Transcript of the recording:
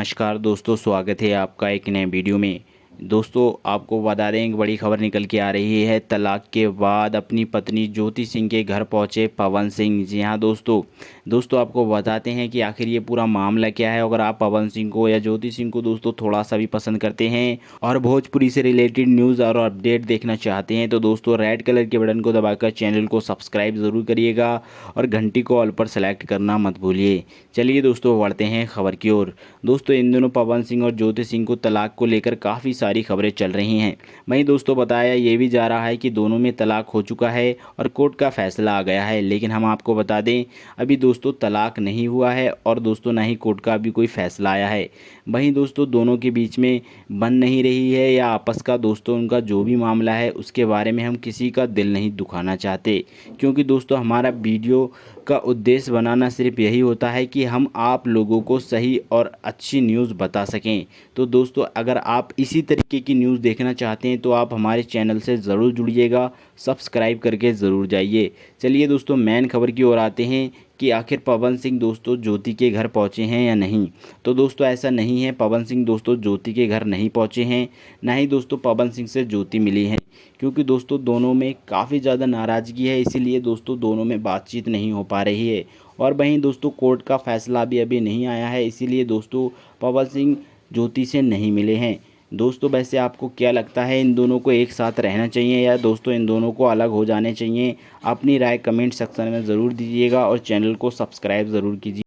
नमस्कार दोस्तों, स्वागत है आपका एक नए वीडियो में। दोस्तों आपको बता दें, एक बड़ी खबर निकल के आ रही है। तलाक के बाद अपनी पत्नी ज्योति सिंह के घर पहुंचे पवन सिंह। जी हाँ दोस्तों आपको बताते हैं कि आखिर ये पूरा मामला क्या है। अगर आप पवन सिंह को या ज्योति सिंह को दोस्तों थोड़ा सा भी पसंद करते हैं और भोजपुरी से रिलेटेड न्यूज़ और अपडेट देखना चाहते हैं तो दोस्तों रेड कलर के बटन को दबाकर चैनल को सब्सक्राइब ज़रूर करिएगा और घंटी को ऑल पर सेलेक्ट करना मत भूलिए। चलिए दोस्तों बढ़ते हैं खबर की ओर। दोस्तों इन दिनों पवन सिंह और ज्योति सिंह को तलाक को लेकर काफ़ी सारी खबरें चल रही हैं। वहीं दोस्तों बताया ये भी जा रहा है कि दोनों में तलाक हो चुका है और कोर्ट का फैसला आ गया है। लेकिन हम आपको बता दें अभी दोस्तों तलाक नहीं हुआ है और दोस्तों ना ही कोर्ट का अभी कोई फैसला आया है। वहीं दोस्तों दोनों के बीच में बन नहीं रही है या आपस का दोस्तों उनका जो भी मामला है उसके बारे में हम किसी का दिल नहीं दुखाना चाहते, क्योंकि दोस्तों हमारा वीडियो का उद्देश्य बनाना सिर्फ यही होता है कि हम आप लोगों को सही और अच्छी न्यूज़ बता सकें। तो दोस्तों अगर आप इसी तरीके की न्यूज़ देखना चाहते हैं तो आप हमारे चैनल से ज़रूर जुड़िएगा, सब्सक्राइब करके ज़रूर जाइए। चलिए दोस्तों मेन खबर की ओर आते हैं कि आखिर पवन सिंह दोस्तों ज्योति के घर पहुंचे हैं या नहीं। तो दोस्तों ऐसा नहीं है, पवन सिंह दोस्तों ज्योति के घर नहीं पहुंचे हैं, ना ही दोस्तों पवन सिंह से ज्योति मिली है, क्योंकि दोस्तों दोनों में काफ़ी ज़्यादा नाराज़गी है। इसीलिए दोस्तों दोनों में बातचीत नहीं हो पा रही है। और वहीं दोस्तों कोर्ट का फैसला भी अभी नहीं आया है, इसीलिए दोस्तों पवन सिंह ज्योति से नहीं मिले हैं। दोस्तों वैसे आपको क्या लगता है, इन दोनों को एक साथ रहना चाहिए या दोस्तों इन दोनों को अलग हो जाने चाहिए? अपनी राय कमेंट सेक्शन में ज़रूर दीजिएगा और चैनल को सब्सक्राइब ज़रूर कीजिए।